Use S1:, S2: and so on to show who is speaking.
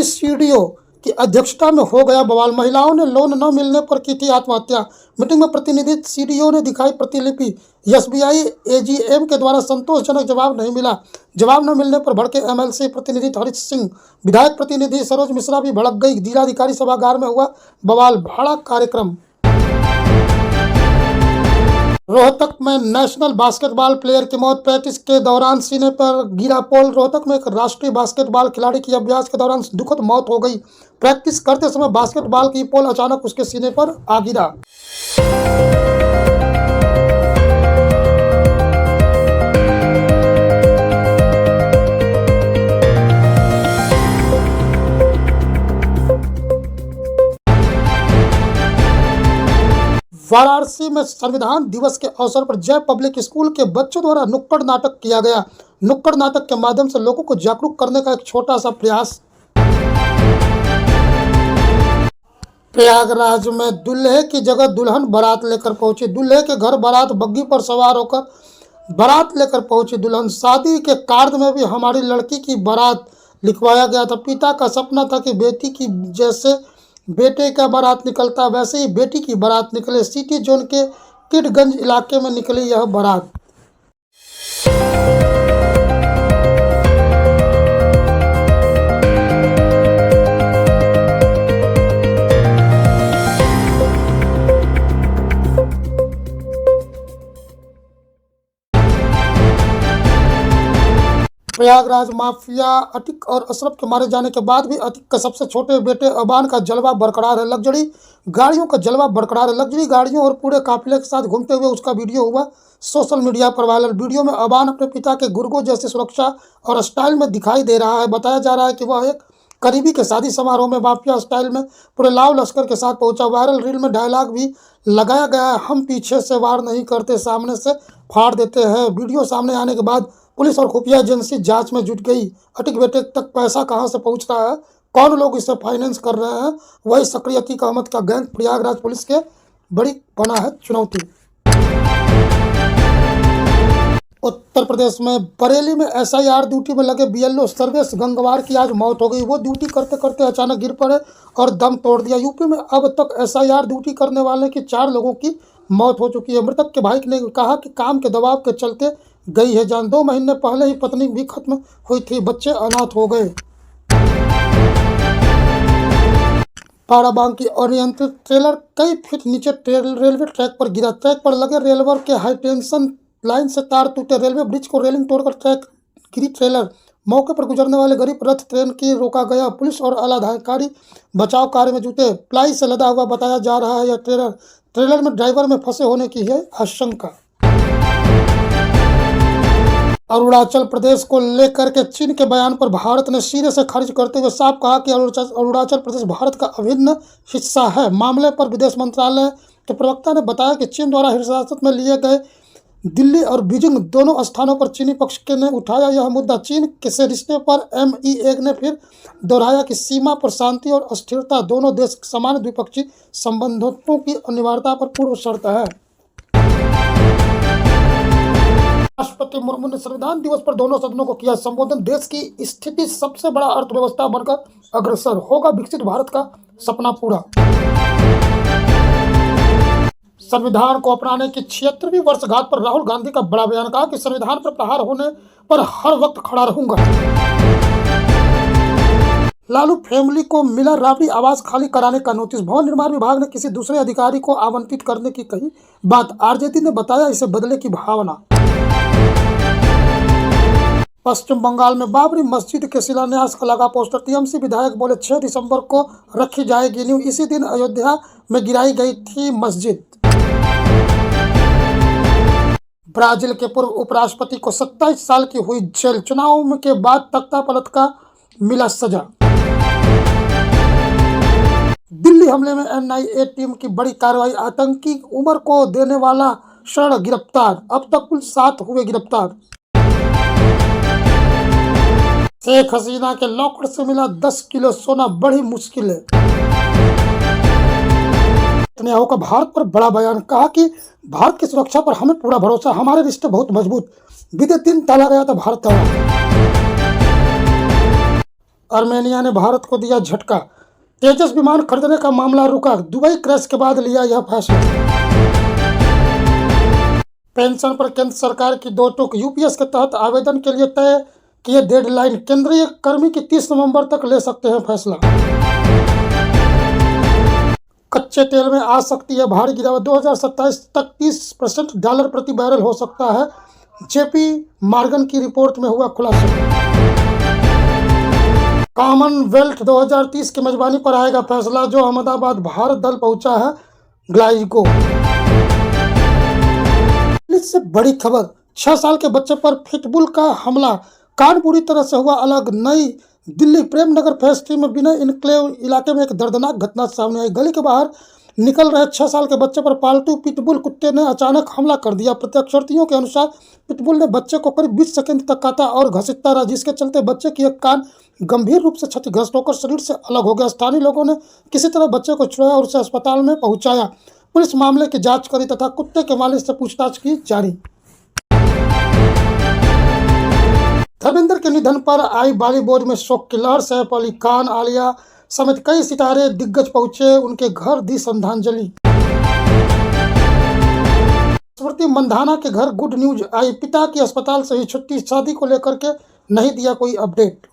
S1: CDO की अध्यक्षता में हो गया बवाल। महिलाओं ने लोन न मिलने पर की थी आत्महत्या। मीटिंग में प्रतिनिधि सीडीओ ने दिखाई प्रतिलिपि। एसबीआई एजीएम के द्वारा संतोषजनक जवाब नहीं मिला। जवाब न मिलने पर भड़के एमएलसी प्रतिनिधि हरीश सिंह। विधायक प्रतिनिधि सरोज मिश्रा भी भड़क गई। जिलाधिकारी सभागार में हुआ बवाल भाड़ा कार्यक्रम। रोहतक में नेशनल बास्केटबॉल प्लेयर की मौत। प्रैक्टिस के दौरान सीने पर गिरा पोल। रोहतक में एक राष्ट्रीय बास्केटबॉल खिलाड़ी की अभ्यास के दौरान दुखद मौत हो गई। प्रैक्टिस करते समय बास्केटबॉल की पोल अचानक उसके सीने पर आ गिरा। वाराणसी में संविधान दिवस के अवसर पर जय पब्लिक स्कूल के बच्चों द्वारा नुक्कड़ नाटक किया गया। नुक्कड़ नाटक के माध्यम से लोगों को जागरूक करने का एक छोटा सा प्रयास। प्रयागराज में दूल्हे की जगह दुल्हन बारात लेकर पहुंची। दूल्हे के घर बारात बग्गी पर सवार होकर बारात लेकर पहुंची दुल्हन। शादी के कार्ड में भी हमारी लड़की की बारात लिखवाया गया था। पिता का सपना था कि बेटी की जैसे बेटे का बारात निकलता वैसे ही बेटी की बारात निकले। सिटी जोन के किडगंज इलाके में निकली यह बारात। प्रयागराज माफिया अतिक और अशरफ के मारे जाने के बाद भी अतिक के सबसे छोटे बेटे अबान का जलवा बरकरार है। लग्जरी गाड़ियों का जलवा बरकरार है। लग्जरी गाड़ियों और पूरे काफिले के साथ घूमते हुए उसका वीडियो हुआ सोशल मीडिया पर वायरल। वीडियो में अबान अपने पिता के गुर्गों जैसे सुरक्षा और स्टाइल में दिखाई दे रहा है। बताया जा रहा है कि वह एक करीबी के शादी समारोह में माफिया स्टाइल में पूरे लाव लश्कर के साथ पहुंचा। वायरल रील में डायलॉग भी लगाया गया है, हम पीछे से वार नहीं करते, सामने से फाड़ देते हैं। वीडियो सामने आने के बाद पुलिस और खुफिया एजेंसी जांच में जुट गई। अतिक बेटे तक पैसा कहां से पहुंच रहा है, कौन लोग इसे फाइनेंस कर रहे हैं, वही सक्रिय अतीक अहमद का गैंग प्रयागराज पुलिस के बड़ी बना है चुनौती। उत्तर प्रदेश में बरेली में एसआईआर ड्यूटी में लगे बीएलओ सर्वेश गंगवार की आज मौत हो गई। वो ड्यूटी करते करते अचानक गिर पड़े और दम तोड़ दिया। यूपी में अब तक एसआईआर ड्यूटी करने वाले की 4 लोगों की मौत हो चुकी है। मृतक के भाई ने कहा कि काम के दबाव के चलते गई है जान। 2 महीने पहले ही पत्नी भी खत्म हुई थी, बच्चे अनाथ हो गए। बाराबंकी अनियंत्रित ट्रेलर कई फीट नीचे रेलवे ट्रैक पर गिरा। ट्रैक पर लगे रेलवे के हाई टेंशन लाइन से तार टूटे। रेलवे ब्रिज को रेलिंग तोड़कर ट्रैक गिरी ट्रेलर। मौके पर गुजरने वाले गरीब रथ ट्रेन की रोका गया। पुलिस और आला अधिकारी बचाव कार्य में जुटे। प्लाई से लदा हुआ बताया जा रहा है यह ट्रेलर में ड्राइवर में फंसे होने की है आशंका। अरुणाचल प्रदेश को लेकर के चीन के बयान पर भारत ने सिरे से खारिज करते हुए साफ कहा कि अरुणाचल प्रदेश भारत का अभिन्न हिस्सा है। मामले पर विदेश मंत्रालय के प्रवक्ता ने बताया कि चीन द्वारा हिरासत में लिए गए दिल्ली और बीजिंग दोनों स्थानों पर चीनी पक्ष के ने उठाया यह मुद्दा। चीन से रिश्ते पर MEA ने फिर दोहराया कि सीमा पर शांति और अस्थिरता दोनों देश समान द्विपक्षीय संबंधों की अनिवार्यता पर पूर्व शर्त है। राष्ट्रपति मुर्मू ने संविधान दिवस पर दोनों सदनों को किया संबोधन। देश की स्थिति सबसे बड़ा अर्थव्यवस्था बनकर अग्रसर होगा, विकसित भारत का सपना पूरा। संविधान को अपनाने की 76वीं वर्षगांठ पर राहुल गांधी का बड़ा बयान। कहा कि संविधान पर प्रहार होने पर हर वक्त खड़ा रहूंगा। लालू फैमिली को मिला राबड़ी आवास खाली कराने का नोटिस। भवन निर्माण विभाग ने किसी दूसरे अधिकारी को आवंटित करने की कही बात। आरजेडी ने बताया इसे बदले की भावना। पश्चिम बंगाल में बाबरी मस्जिद के शिलान्यास का लगा पोस्टर। टीएमसी विधायक बोले 6 दिसंबर को रखी जाएगी नींव। इसी दिन अयोध्या में गिराई गई थी मस्जिद। ब्राजील के पूर्व उपराष्ट्रपति को 27 साल की हुई जेल। चुनाव के बाद तख्तापलट का मिला सजा। दिल्ली हमले में NIA टीम की बड़ी कार्रवाई। आतंकी उमर को देने वाला शरण गिरफ्तार। अब तक कुल 7 हुए गिरफ्तार। शेख हसीना के लॉकर से मिला 10 किलो सोना, बड़ी मुश्किल है। नेतन्याहू का भारत पर बड़ा बयान। कहा कि भारत की सुरक्षा पर हमें पूरा भरोसा, हमारे रिश्ते बहुत मजबूत। बीते दिन टाला गया था भारत दौरा। आर्मेनिया ने भारत को दिया झटका। तेजस विमान खरीदने का मामला रुका। दुबई क्रैश के बाद लिया यह फैसला। पेंशन पर केंद्र सरकार की दो टूक। यूपीएस के तहत आवेदन के लिए तय किए डेडलाइन। केंद्रीय कर्मी की 30 नवंबर तक ले सकते हैं फैसला। कच्चे तेल में आ सकती है भारी गिरावट। 2027 तक 30% डॉलर प्रति बैरल हो सकता है। जेपी मॉर्गन की रिपोर्ट में हुआ खुलासा। कॉमनवेल्थ 2030 की मेजबानी पर आएगा फैसला। जो अहमदाबाद भारत दल पहुंचा है ग्लासगो। इससे बड़ी खबर, 6 साल के बच्चे पर पिटबुल का हमला। कान बुरी तरह से हुआ अलग। नई दिल्ली प्रेमनगर फेज 3 में विनय इनक्लेव इलाके में एक दर्दनाक घटना सामने आई। गली के बाहर निकल रहे 6 साल के बच्चे पर पालतू पिटबुल कुत्ते ने अचानक हमला कर दिया। प्रत्यक्षदर्शियों के अनुसार पिटबुल ने बच्चे को करीब 20 सेकंड तक काटा और घसीटता रहा, जिसके चलते बच्चे की एक कान गंभीर रूप से क्षतिग्रस्त होकर शरीर से अलग हो गया। स्थानीय लोगों ने किसी तरह बच्चे को छुड़ाया और उसे अस्पताल में पहुंचाया। पुलिस मामले की जांच करी तथा कुत्ते के मालिक से पूछताछ की जारी। धर्मेंद्र के निधन पर आई बॉलीवुड में शोक की लहर। सैफ अली खान, आलिया समेत कई सितारे दिग्गज पहुंचे उनके घर, दी श्रद्धांजलि। स्मृति मंधाना के घर गुड न्यूज आई। पिता की अस्पताल से हुई छुट्टी। शादी को लेकर के नहीं दिया कोई अपडेट।